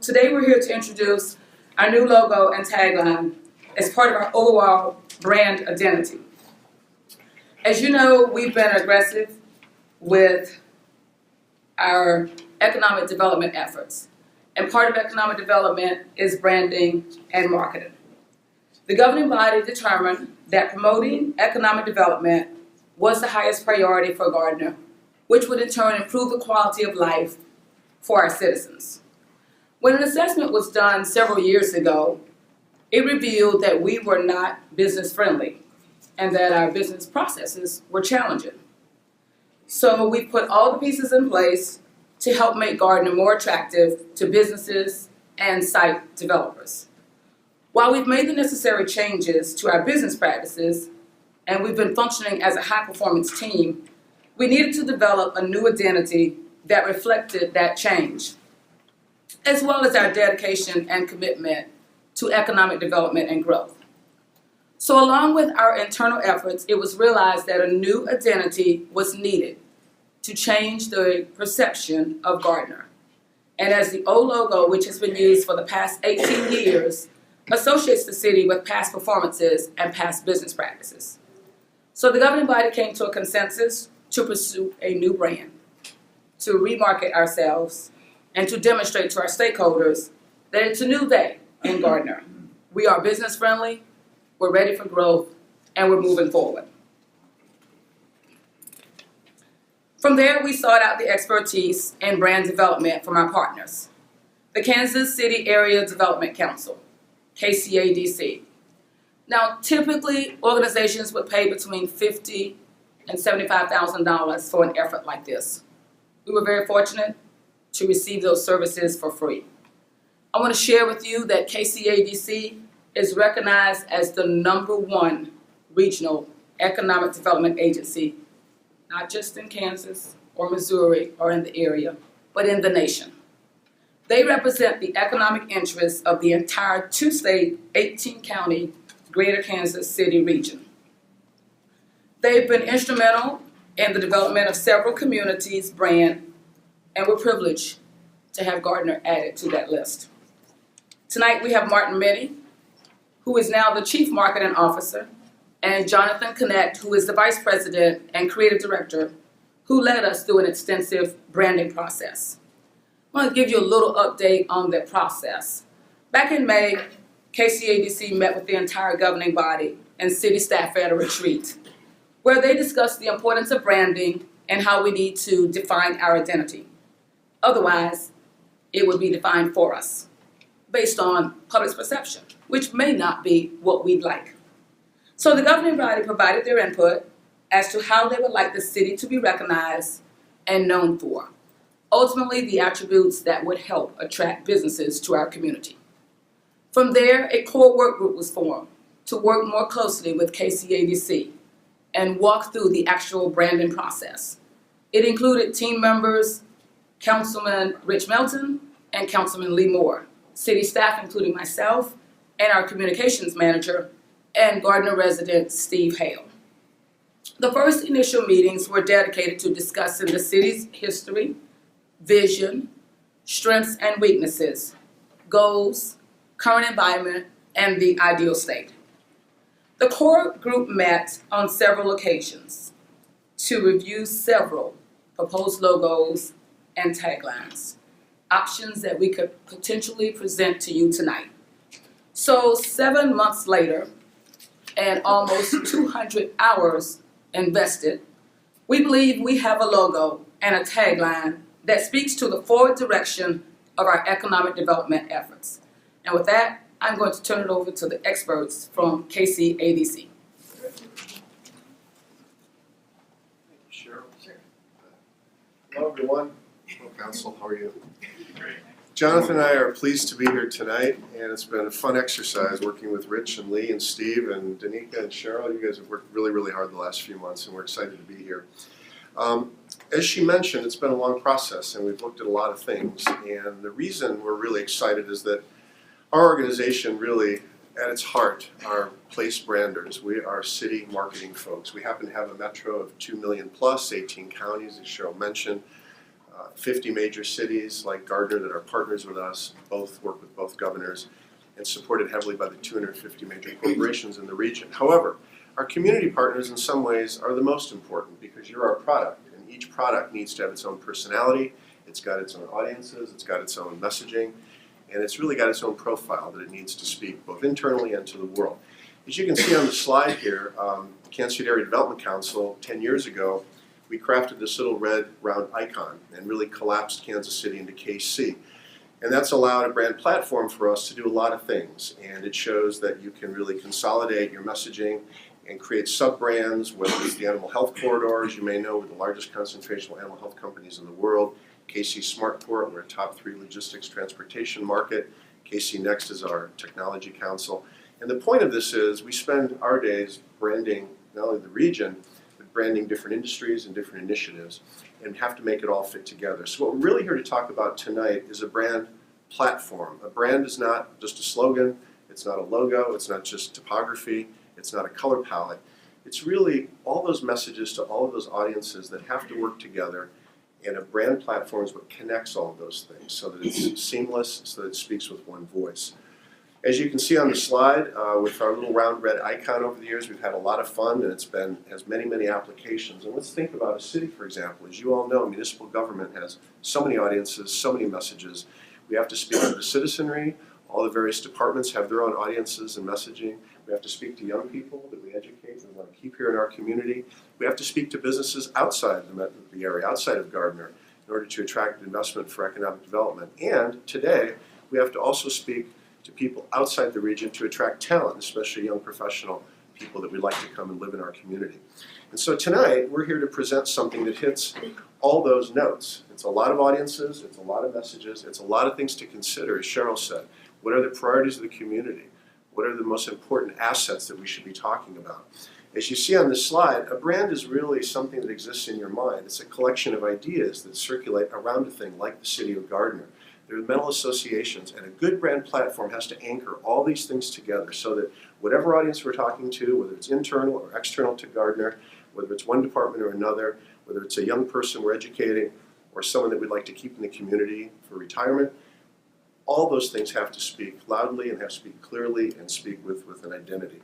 Today we're here to introduce our new logo and tagline as part of our overall brand identity. As you know, we've been aggressive with our economic development efforts, and part of economic development is branding and marketing. The governing body determined that promoting economic development was the highest priority for Gardner, which would in turn improve the quality of life for our citizens. When an assessment was done several years ago, it revealed that we were not business friendly and that our business processes were challenging. So we put all the pieces in place to help make Gardner more attractive to businesses and site developers. While we've made the necessary changes to our business practices and we've been functioning as a high-performance team, we needed to develop a new identity that reflected that change, as well as our dedication and commitment to economic development and growth. So along with our internal efforts, it was realized that a new identity was needed to change the perception of Gardner. And as the old logo, which has been used for the past 18 years, associates the city with past performances and past business practices. So the governing body came to a consensus to pursue a new brand, to remarket ourselves, and to demonstrate to our stakeholders that it's a new day in Gardner. We are business friendly, we're ready for growth, and we're moving forward. From there, we sought out the expertise in brand development from our partners, the Kansas City Area Development Council, KCADC. Now, typically, organizations would pay between $50,000 and $75,000 for an effort like this. We were very fortunate to receive those services for free. I want to share with you that KCADC is recognized as the #1 regional economic development agency, not just in Kansas or Missouri or in the area, but in the nation. They represent the economic interests of the entire 2-state, 18-county, Greater Kansas City region. They've been instrumental in the development of several communities' brand, and we're privileged to have Gardner added to that list. Tonight we have Martin Minnie, who is now the Chief Marketing Officer, and Jonathan Connect, who is the Vice President and Creative Director, who led us through an extensive branding process. I want to give you a little update on that process. Back in May, KCADC met with the entire governing body and city staff at a retreat, where they discussed the importance of branding and how we need to define our identity. Otherwise, it would be defined for us, based on public perception, which may not be what we'd like. So the governing body provided their input as to how they would like the city to be recognized and known for. Ultimately, the attributes that would help attract businesses to our community. From there, a core work group was formed to work more closely with KCADC and walk through the actual branding process. It included team members, Councilman Rich Melton and Councilman Lee Moore, city staff including myself and our communications manager, and Gardner resident Steve Hale. The first initial meetings were dedicated to discussing the city's history, vision, strengths and weaknesses, goals, current environment, and the ideal state. The core group met on several occasions to review several proposed logos and taglines, options that we could potentially present to you tonight. So 7 months later, and almost 200 hours invested, we believe we have a logo and a tagline that speaks to the forward direction of our economic development efforts. And with that, I'm going to turn it over to the experts from KCADC. Thank you, Cheryl. Hello, everyone. Hello, Council. How are you? Great. Jonathan and I are pleased to be here tonight, and it's been a fun exercise working with Rich and Lee and Steve and Danica and Cheryl. You guys have worked really, really hard the last few months, and we're excited to be here. As she mentioned, it's been a long process, and we've looked at a lot of things. And the reason we're really excited is that our organization really, at its heart, are place branders. We are city marketing folks. We happen to have a metro of 2 million plus, 18 counties, as Cheryl mentioned. 50 major cities like Gardner that are partners with us, both work with both governors, and supported heavily by the 250 major corporations in the region. However, our community partners in some ways are the most important because you're our product, and each product needs to have its own personality, it's got its own audiences, it's got its own messaging, and it's really got its own profile that it needs to speak both internally and to the world. As you can see on the slide here, Kansas City Area Development Council 10 years ago, we crafted this little red round icon and really collapsed Kansas City into KC. And that's allowed a brand platform for us to do a lot of things. And it shows that you can really consolidate your messaging and create sub-brands, whether it's the animal health corridors. You may know we're the largest concentration of animal health companies in the world. KC Smartport, we're a top 3 logistics transportation market. KC Next is our technology council. And the point of this is we spend our days branding not only the region, but branding different industries and different initiatives, and have to make it all fit together. So what we're really here to talk about tonight is a brand platform. A brand is not just a slogan, it's not a logo, it's not just typography, it's not a color palette. It's really all those messages to all of those audiences that have to work together, and a brand platform is what connects all of those things so that it's seamless, so that it speaks with one voice. As you can see on the slide, with our little round red icon over the years, we've had a lot of fun, and has many, many applications. And let's think about a city, for example. As you all know, municipal government has so many audiences, so many messages. We have to speak to the citizenry. All the various departments have their own audiences and messaging. We have to speak to young people that we educate and want to keep here in our community. We have to speak to businesses outside the area, outside of Gardner, in order to attract investment for economic development. And today, we have to also speak to people outside the region to attract talent, especially young professional people that we'd like to come and live in our community. And so tonight, we're here to present something that hits all those notes. It's a lot of audiences, it's a lot of messages, it's a lot of things to consider, as Cheryl said. What are the priorities of the community? What are the most important assets that we should be talking about? As you see on this slide, a brand is really something that exists in your mind. It's a collection of ideas that circulate around a thing like the city of Gardner. There are mental associations, and a good brand platform has to anchor all these things together so that whatever audience we're talking to, whether it's internal or external to Gardner, whether it's one department or another, whether it's a young person we're educating or someone that we'd like to keep in the community for retirement, all those things have to speak loudly and have to speak clearly and speak with an identity.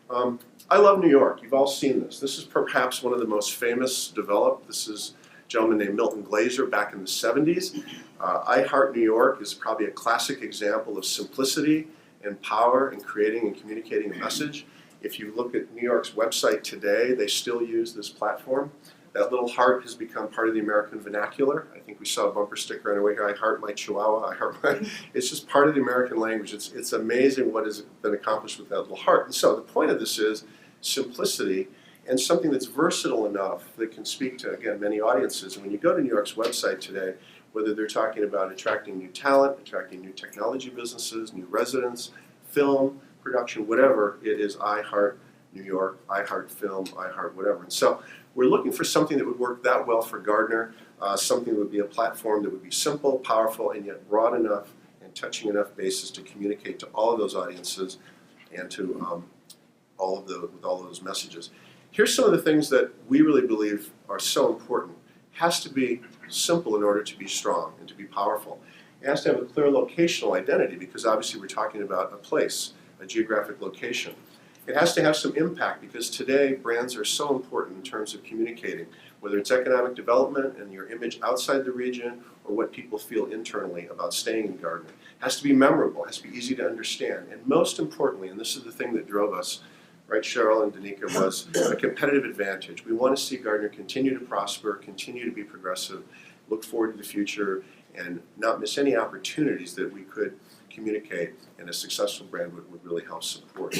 I love New York. You've all seen this. This is perhaps one of the most famous developed. This is a gentleman named Milton Glaser back in the 70s. I Heart New York is probably a classic example of simplicity and power in creating and communicating a message. If you look at New York's website today, they still use this platform. That little heart has become part of the American vernacular. I think we saw a bumper sticker on our way here, I heart my chihuahua, I heart my... It's just part of the American language. It's amazing what has been accomplished with that little heart. And so the point of this is simplicity and something that's versatile enough that can speak to, again, many audiences. And when you go to New York's website today, whether they're talking about attracting new talent, attracting new technology businesses, new residents, film, production, whatever, it is I Heart New York, I Heart Film, I Heart whatever. And so we're looking for something that would work that well for Gardner, something that would be a platform that would be simple, powerful, and yet broad enough and touching enough bases to communicate to all of those audiences and to all of those messages. Here's some of the things that we really believe are so important. It has to be simple in order to be strong and to be powerful. It has to have a clear locational identity because obviously we're talking about a place, a geographic location. It has to have some impact because today brands are so important in terms of communicating, whether it's economic development and your image outside the region or what people feel internally about staying in Gardner. It has to be memorable, it has to be easy to understand, and most importantly, and this is the thing that drove us, right, Cheryl and Danica, was a competitive advantage. We want to see Gardner continue to prosper, continue to be progressive, look forward to the future, and not miss any opportunities that we could communicate, and a successful brand would really help support.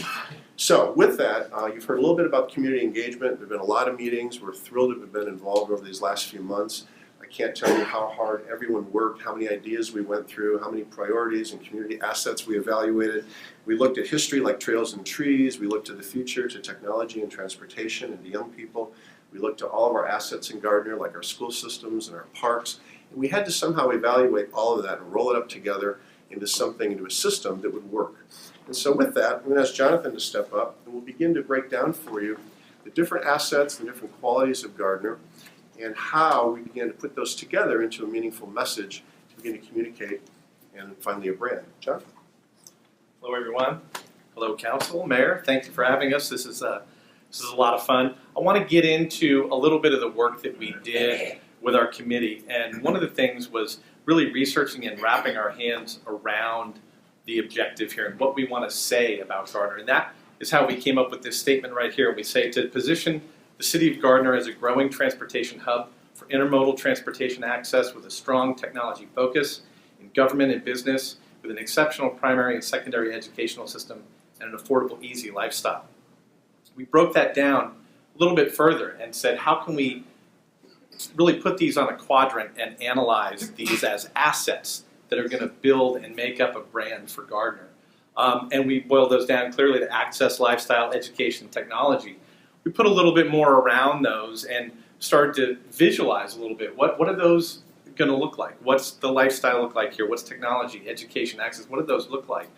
So with that, you've heard a little bit about community engagement. There have been a lot of meetings. We're thrilled to have been involved over these last few months. I can't tell you how hard everyone worked, how many ideas we went through, how many priorities and community assets we evaluated. We looked at history like trails and trees. We looked to the future, to technology and transportation and to young people. We looked to all of our assets in Gardner, like our school systems and our parks. And we had to somehow evaluate all of that and roll it up together into something, into a system that would work. And so with that, I'm going to ask Jonathan to step up, and we'll begin to break down for you the different assets, the different qualities of Gardner, and how we began to put those together into a meaningful message to begin to communicate, and finally a brand. John? Hello, everyone. Hello, Council, Mayor. Thank you for having us. This is a lot of fun. I want to get into a little bit of the work that we did with our committee, and one of the things was really researching and wrapping our hands around the objective here and what we want to say about Gardner. And that is how we came up with this statement right here. We say to position the city of Gardner as a growing transportation hub for intermodal transportation access with a strong technology focus in government and business with an exceptional primary and secondary educational system and an affordable, easy lifestyle. We broke that down a little bit further and said, how can we really put these on a quadrant and analyze these as assets that are going to build and make up a brand for Gardner. And we boiled those down clearly to access, lifestyle, education, technology. We put a little bit more around those and started to visualize a little bit. What are those going to look like? What's the lifestyle look like here? What's technology, education, access? What do those look like?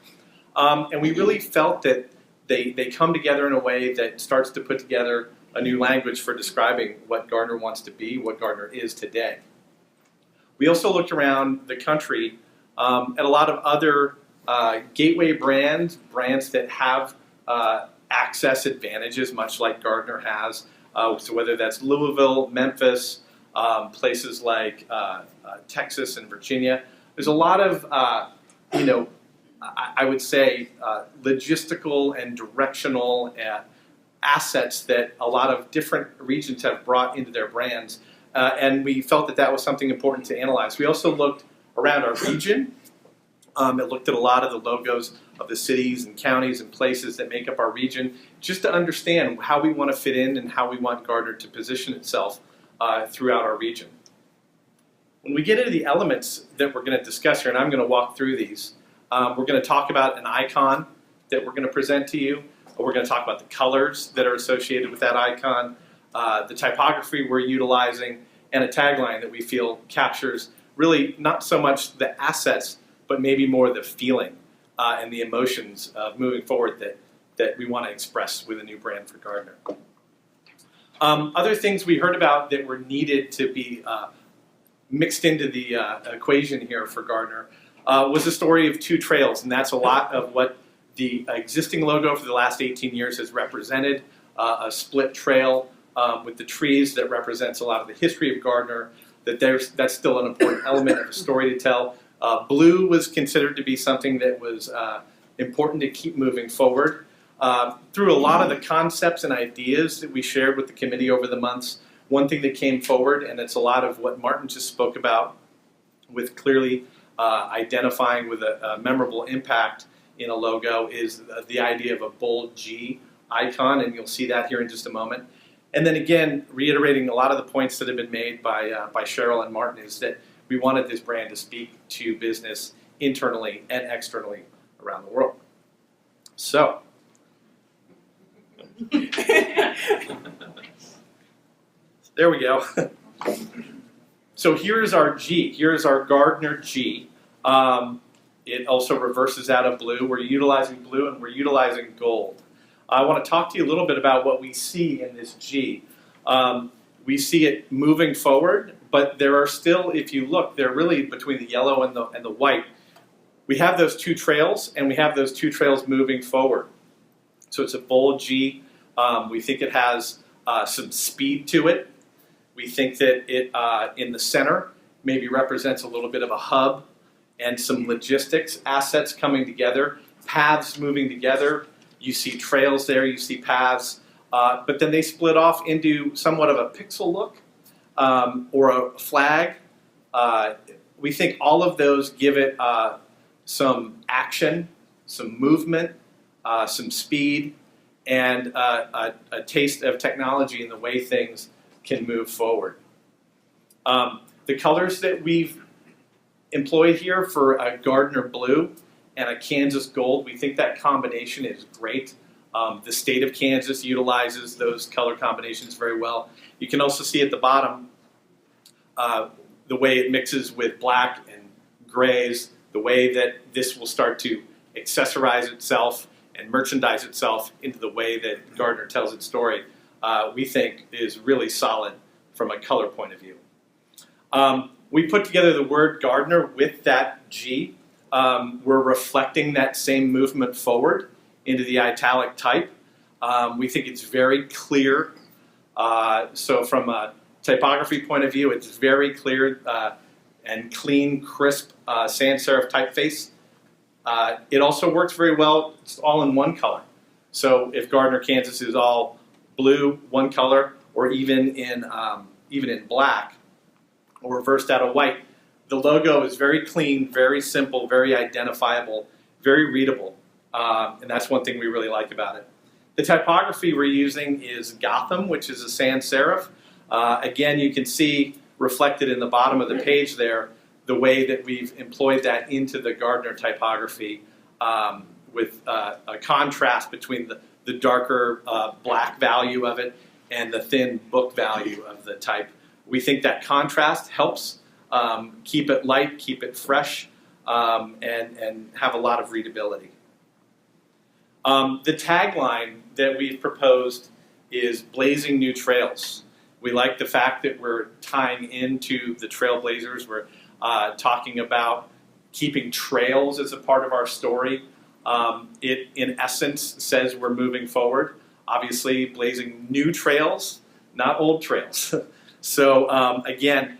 And we really felt that they come together in a way that starts to put together a new language for describing what Gardner wants to be, what Gardner is today. We also looked around the country at a lot of other gateway brands that have access advantages, much like Gardner has. So whether that's Louisville, Memphis, places like Texas and Virginia, there's a lot of, I would say, logistical and directional assets that a lot of different regions have brought into their brands. And we felt that that was something important to analyze. We also looked around our region. It looked at a lot of the logos of the cities and counties and places that make up our region, just to understand how we want to fit in and how we want Gardner to position itself throughout our region. When we get into the elements that we're going to discuss here, and I'm going to walk through these, we're going to talk about an icon that we're going to present to you. We're going to talk about the colors that are associated with that icon, the typography we're utilizing, and a tagline that we feel captures really not so much the assets, but maybe more the feeling and the emotions of moving forward that we want to express with a new brand for Gardner. Other things we heard about that were needed to be mixed into the equation here for Gardner was the story of two trails, and that's a lot of what the existing logo for the last 18 years has represented, a split trail with the trees that represents a lot of the history of Gardner, that's still an important element of a story to tell. Blue was considered to be something that was important to keep moving forward. Through a lot of the concepts and ideas that we shared with the committee over the months, one thing that came forward, and it's a lot of what Martin just spoke about, with clearly identifying with a memorable impact in a logo, is the idea of a bold G icon, and you'll see that here in just a moment. And then again, reiterating a lot of the points that have been made by Cheryl and Martin, is that we wanted this brand to speak to business internally and externally around the world. So, there we go. So here's our G. Here's our Gardner G. It also reverses out of blue. We're utilizing blue and we're utilizing gold. I want to talk to you a little bit about what we see in this G. We see it moving forward, but there are still, if you look, they're really between the yellow and the white. We have those two trails, and we have those two trails moving forward. So it's a bold G. We think it has some speed to it. We think that it, in the center, maybe represents a little bit of a hub and some logistics assets coming together, paths moving together. You see trails there, you see paths, but then they split off into somewhat of a pixel look or a flag. We think all of those give it some action, some movement, some speed, and a taste of technology in the way things can move forward. The colors that we've employed here for a Gardner blue and a Kansas gold, we think that combination is great. The state of Kansas utilizes those color combinations very well. You can also see at the bottom the way it mixes with black and grays, the way that this will start to accessorize itself and merchandise itself into the way that Gardner tells its story, we think is really solid from a color point of view. We put together the word Gardner with that G. We're reflecting that same movement forward into the italic type. We think it's very clear. So from a typography point of view, it's very clear and clean, crisp sans serif typeface. It also works very well. It's all in one color. So if Gardner, Kansas is all blue, one color, or even in black, or reversed out of white, the logo is very clean, very simple, very identifiable, very readable, and that's one thing we really like about it. The typography we're using is Gotham, which is a sans serif. Again, you can see reflected in the bottom of the page there the way that we've employed that into the Gardner typography with a contrast between the darker black value of it and the thin book value of the type. We think that contrast helps keep it light, keep it fresh, and have a lot of readability. The tagline that we've proposed is Blazing New Trails. We like the fact that we're tying into the trailblazers. We're talking about keeping trails as a part of our story. It, in essence, says we're moving forward. Obviously, blazing new trails, not old trails. So again,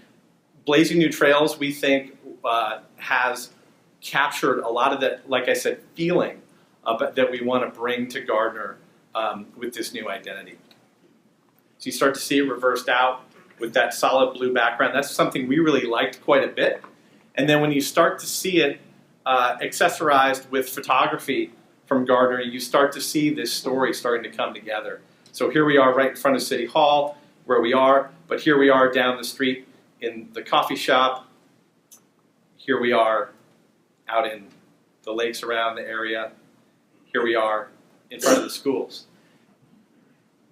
Blazing New Trails, we think, has captured a lot of that, like I said, feeling that we want to bring to Gardner with this new identity. So you start to see it reversed out with that solid blue background. That's something we really liked quite a bit. And then when you start to see it accessorized with photography from Gardner, you start to see this story starting to come together. So here we are right in front of City Hall, where we are, but here we are down the street in the coffee shop. Here we are out in the lakes around the area. Here we are in front of the schools.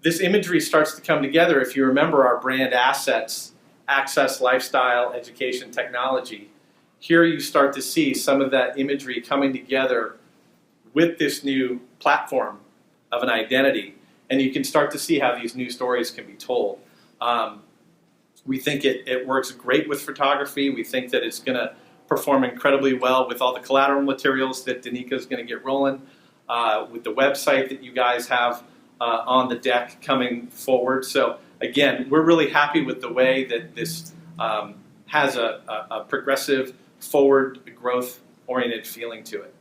This imagery starts to come together if you remember our brand assets, access, lifestyle, education, technology. Here you start to see some of that imagery coming together with this new platform of an identity, and you can start to see how these new stories can be told. We think it works great with photography. We think that it's going to perform incredibly well with all the collateral materials that Danica is going to get rolling, with the website that you guys have on the deck coming forward. So again, we're really happy with the way that this has a progressive, forward, growth-oriented feeling to it.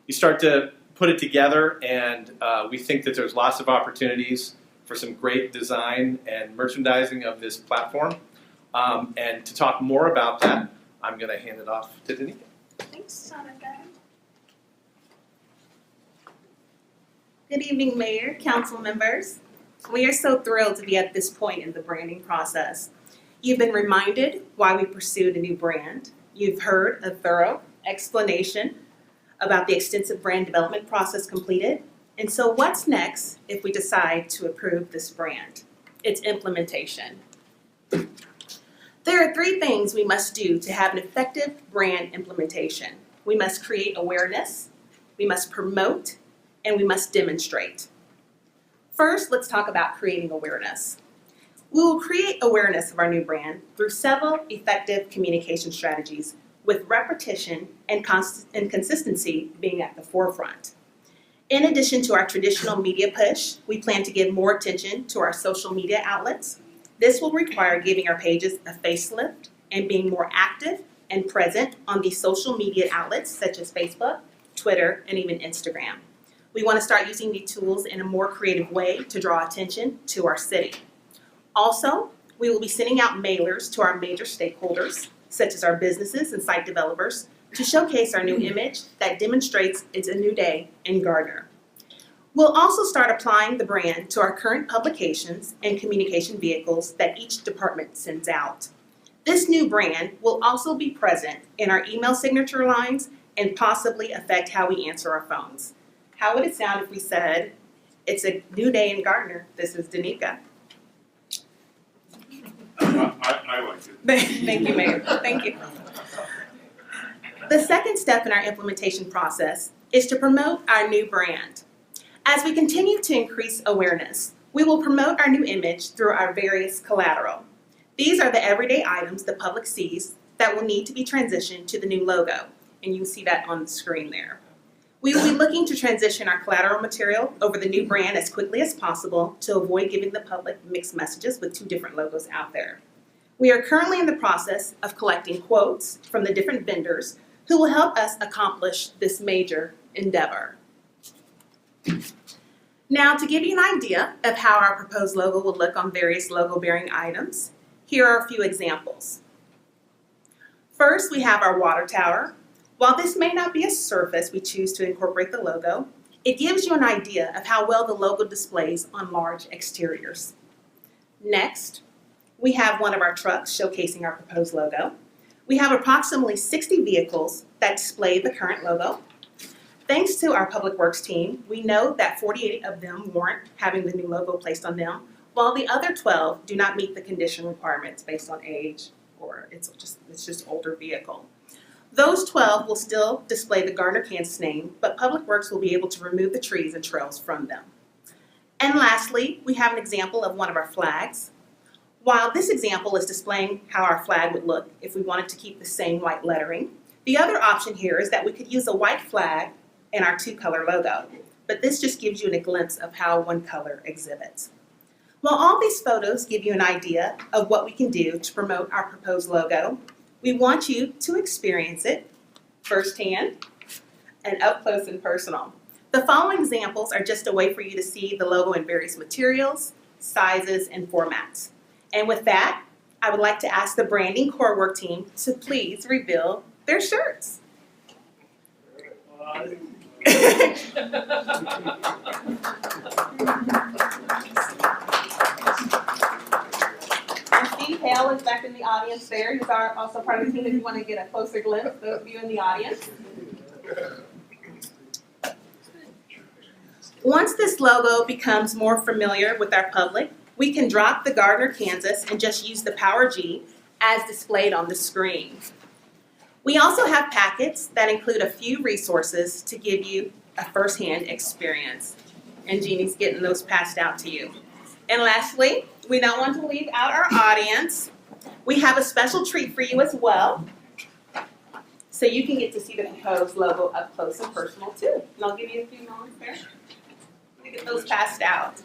You start to put it together, and we think that there's lots of opportunities for some great design and merchandising of this platform. And to talk more about that, I'm going to hand it off to Danica. Thanks, Jonathan. Good evening, Mayor, council members. We are so thrilled to be at this point in the branding process. You've been reminded why we pursued a new brand. You've heard a thorough explanation about the extensive brand development process completed. And so what's next if we decide to approve this brand? It's implementation. There are 3 things we must do to have an effective brand implementation. We must create awareness, we must promote, and we must demonstrate. First, let's talk about creating awareness. We will create awareness of our new brand through several effective communication strategies, with repetition and consistency being at the forefront. In addition to our traditional media push, we plan to give more attention to our social media outlets. This will require giving our pages a facelift and being more active and present on these social media outlets such as Facebook, Twitter, and even Instagram. We want to start using these tools in a more creative way to draw attention to our city. Also, we will be sending out mailers to our major stakeholders, such as our businesses and site developers, to showcase our new image that demonstrates it's a new day in Gardner. We'll also start applying the brand to our current publications and communication vehicles that each department sends out. This new brand will also be present in our email signature lines and possibly affect how we answer our phones. How would it sound if we said, "It's a new day in Gardner, this is Danica"? I like it. Thank you, Mayor. Thank you. The second step in our implementation process is to promote our new brand. As we continue to increase awareness, We will promote our new image through our various collateral. These are the everyday items the public sees that will need to be transitioned to the new logo, and you can see that on the screen there. We will be looking to transition our collateral material over the new brand as quickly as possible to avoid giving the public mixed messages with 2 different logos out there. We are currently in the process of collecting quotes from the different vendors who will help us accomplish this major endeavor. Now, to give you an idea of how our proposed logo will look on various logo-bearing items, here are a few examples. First, we have our water tower. While this may not be a surface we choose to incorporate the logo, it gives you an idea of how well the logo displays on large exteriors. Next, we have one of our trucks showcasing our proposed logo. We have approximately 60 vehicles that display the current logo. Thanks to our Public Works team, we know that 48 of them warrant having the new logo placed on them, while the other 12 do not meet the condition requirements based on age or it's just older vehicle. Those 12 will still display the Gardner, Kansas name, but Public Works will be able to remove the trees and trails from them. And lastly, we have an example of one of our flags. While this example is displaying how our flag would look if we wanted to keep the same white lettering, the other option here is that we could use a white flag in our 2-color logo, but this just gives you a glimpse of how one color exhibits. While all these photos give you an idea of what we can do to promote our proposed logo, we want you to experience it firsthand and up close and personal. The following examples are just a way for you to see the logo in various materials, sizes, and formats. And with that, I would like to ask the branding core work team to please reveal their shirts. And Steve Hale is back in the audience there. He's also part of the team if you want to get a closer glimpse, those of you in the audience. Once this logo becomes more familiar with our public, we can drop the Gardner, Kansas and just use the Power G as displayed on the screen. We also have packets that include a few resources to give you a first-hand experience. And Jeannie's getting those passed out to you. And lastly, we don't want to leave out our audience. We have a special treat for you as well. So you can get to see the proposed logo up close and personal too. And I'll give you a few moments there to get those passed out.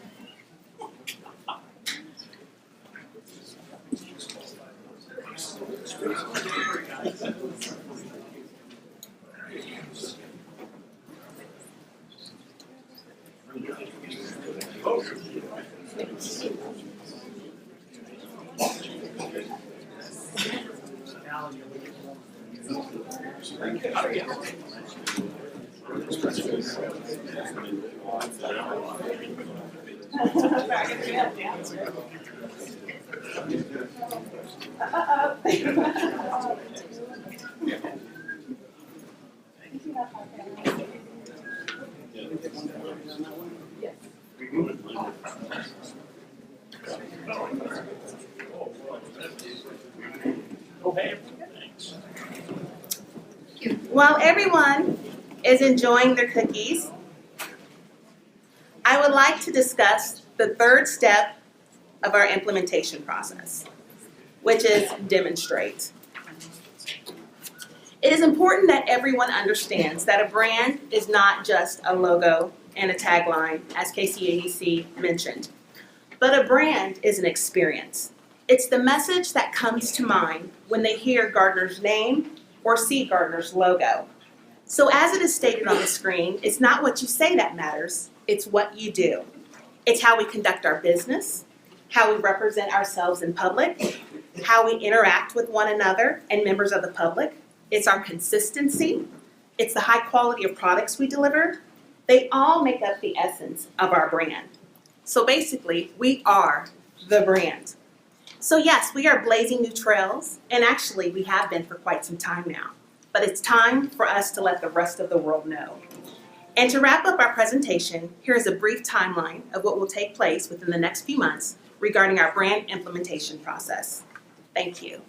While everyone is enjoying their cookies, I would like to discuss the third step of our implementation process, which is demonstrate. It is important that everyone understands that a brand is not just a logo and a tagline, as KCADC mentioned, but a brand is an experience. It's the message that comes to mind when they hear Gardner's name or see Gardner's logo. So as it is stated on the screen, it's not what you say that matters, it's what you do. It's how we conduct our business, how we represent ourselves in public, how we interact with one another and members of the public. It's our consistency, it's the high quality of products we deliver. They all make up the essence of our brand. So basically, we are the brand. So yes, we are blazing new trails, and actually we have been for quite some time now. But it's time for us to let the rest of the world know. And to wrap up our presentation, here is a brief timeline of what will take place within the next few months regarding our brand implementation process. Thank you.